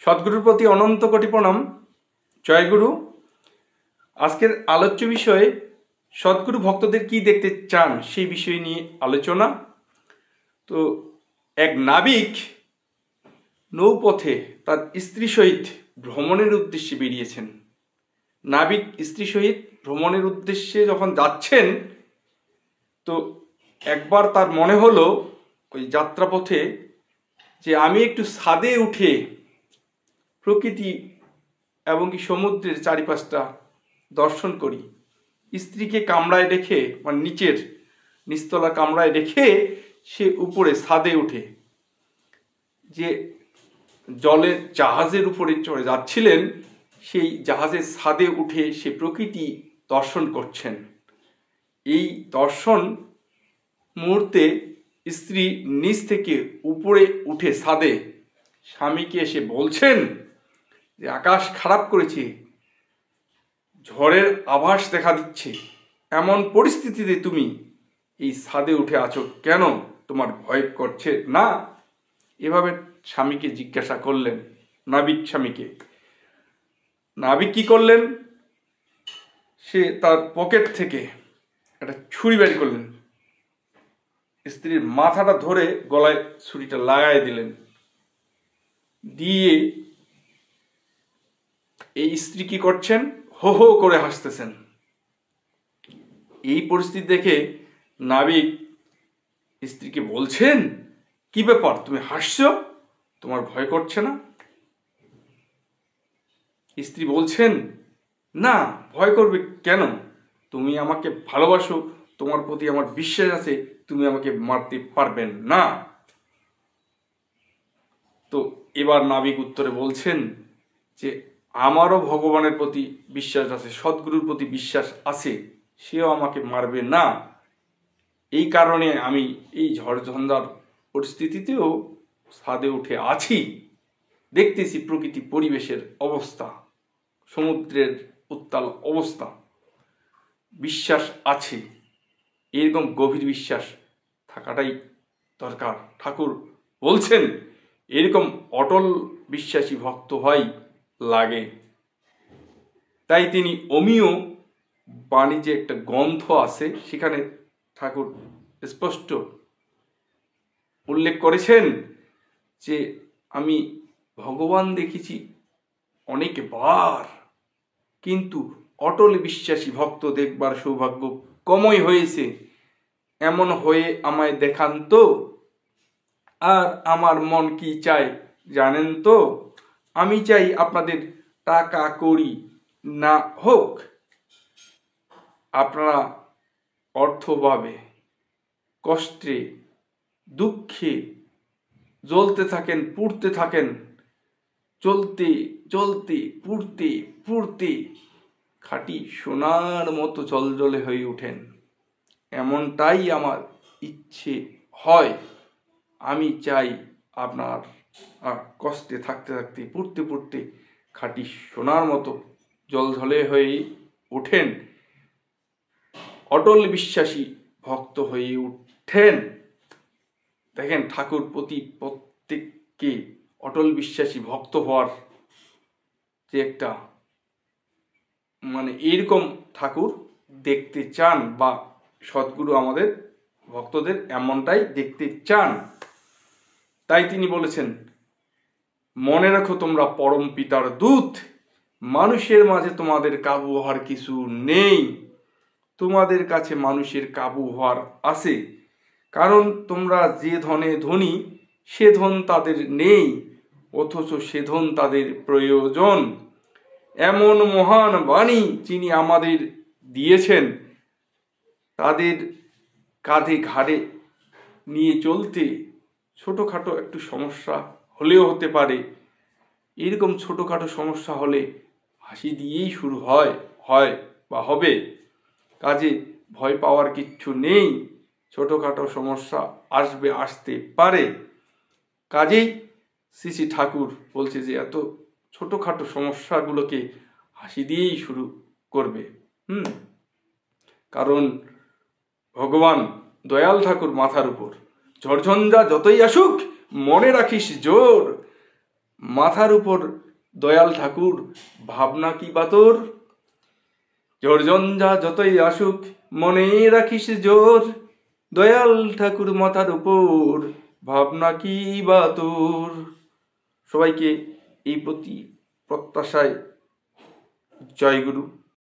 সদ্গুরুর প্রতি অনন্ত কোটি প্রণাম। জয়গুরু। আজকের আলোচ্য বিষয়ে সদ্গুরু ভক্তদের কি দেখতে চান সেই বিষয় নিয়ে আলোচনা। তো এক নাবিক নৌপথে তার স্ত্রী সহিত ভ্রমণের উদ্দেশ্যে বেরিয়েছেন। নাবিক স্ত্রী সহিত ভ্রমণের উদ্দেশ্যে যখন যাচ্ছেন, তো একবার তার মনে হলো ওই যাত্রাপথে যে আমি একটু ছাদে উঠে প্রকৃতি এবং কি সমুদ্রের চারিপাশটা দর্শন করি। স্ত্রীকে কামরায় রেখে, মানে নিচতলা কামরায় রেখে সে উপরে ছাদে উঠে যে জলের জাহাজের উপরে চড়ে যাচ্ছিলেন, সেই জাহাজের ছাদে উঠে সে প্রকৃতি দর্শন করছেন। এই দর্শন মুহূর্তে স্ত্রী নিচ থেকে উপরে উঠে ছাদে স্বামীকে এসে বলছেন যে আকাশ খারাপ করেছে, ঝড়ের আভাস দেখা দিচ্ছে, এমন পরিস্থিতিতে তুমি এই ছাদে উঠে আছো কেন? তোমার ভয় করছে না? এভাবে স্বামীকে জিজ্ঞাসা করলেন, নাবিক স্বামীকে। নাবিক কি করলেন? সে তার পকেট থেকে একটা ছুরি বের করলেন, স্ত্রীর মাথাটা ধরে গলায় ছুরিটা লাগাই দিলেন। দিয়ে এই স্ত্রী কি করছেন? হো হো করে হাসতেছেন। এই পরিস্থিতি দেখে নাবিক স্ত্রীকে বলছেন, কি ব্যাপার, তুমি হাসছো? তোমার ভয় করছে না? স্ত্রী বলছেন, না, ভয় করবে কেন? তুমি আমাকে ভালোবাসো, তোমার প্রতি আমার বিশ্বাস আছে, তুমি আমাকে মারতে পারবেন না। তো এবার নাবিক উত্তরে বলছেন যে আমারও ভগবানের প্রতি বিশ্বাস আছে, সদ্গুরুর প্রতি বিশ্বাস আছে, সেও আমাকে মারবে না। এই কারণে আমি এই ঝড়ঝঞ্ঝার পরিস্থিতিতেও ছাদে উঠে আছি, দেখতেছি প্রকৃতি পরিবেশের অবস্থা, সমুদ্রের উত্তাল অবস্থা। বিশ্বাস আছে, এরকম গভীর বিশ্বাস থাকাটাই দরকার। ঠাকুর বলছেন এরকম অটল বিশ্বাসী ভক্ত হয় লাগে। তাই তিনি অমীয় বাণী যে একটা গ্রন্থ আছে, সেখানে ঠাকুর স্পষ্ট উল্লেখ করেছেন যে আমি ভগবান দেখেছি অনেকবার, কিন্তু অটল বিশ্বাসী ভক্ত দেখবার সৌভাগ্য কমই হয়েছে। এমন হয়ে আমায় দেখান তো। আর আমার মন কি চাই জানেন তো? আমি চাই আপনাদের টাকা কড়ি না হোক, আপনারা অর্থভাবে কষ্টে দুঃখে জ্বলতে থাকেন, পুড়তে থাকেন, চলতে চলতে পুড়তে পুড়তে খাঁটি সোনার মতো জলজলে হয়ে ওঠেন। এমনটাই আমার ইচ্ছে হয়। আমি চাই আপনার কষ্টে থাকতে থাকতে পুড়তে পুড়তে খাঁটি সোনার মতো জলঝলে হয়ে ওঠেন, অটল বিশ্বাসী ভক্ত হয়ে উঠেন। দেখেন, ঠাকুর প্রত্যেককে অটল বিশ্বাসী ভক্ত হওয়ার যে একটা এইরকম ঠাকুর দেখতে চান, বা সদ্গুরু আমাদের ভক্তদের এমনটাই দেখতে চান। তাই তিনি বলেছেন, মনে রাখো তোমরা পরম পিতার দূত, মানুষের মাঝে তোমাদের কাবু হওয়ার কিছু নেই। তোমাদের কাছে মানুষের কাবু হওয়ার আছে, কারণ তোমরা যে ধনে ধনী সে ধন তাদের নেই, অথচ সে ধন তাদের প্রয়োজন। এমন মহান বাণী যিনি আমাদের দিয়েছেন, তাদের কাঁধে ঘাড়ে নিয়ে চলতে ছোটোখাটো একটু সমস্যা হলেও হতে পারে। এরকম ছোটোখাটো সমস্যা হলে হাসি দিয়েই শুরু হয় বা হবে। কাজে ভয় পাওয়ার কিচ্ছু নেই। ছোটোখাটো সমস্যা আসতে পারে। কাজেই শ্রী ঠাকুর বলছে যে এত ছোটোখাটো সমস্যাগুলোকে হাসি দিয়েই শুরু করবে। কারণ ভগবান দয়াল ঠাকুর মাথার উপর। ঝড়ঝঞ্ঝা যতই আসুক মনে রাখিস জোর, মাথার উপর দয়াল ঠাকুর, ভাবনা কি বা তোর? জর্জঞ্জা যতই আসুক মনে রাখিস জোর, দয়াল ঠাকুর মাথার উপর, ভাবনা কি বা তোর। সবাইকে এই প্রতি প্রত্যাশায় জয় গুরু।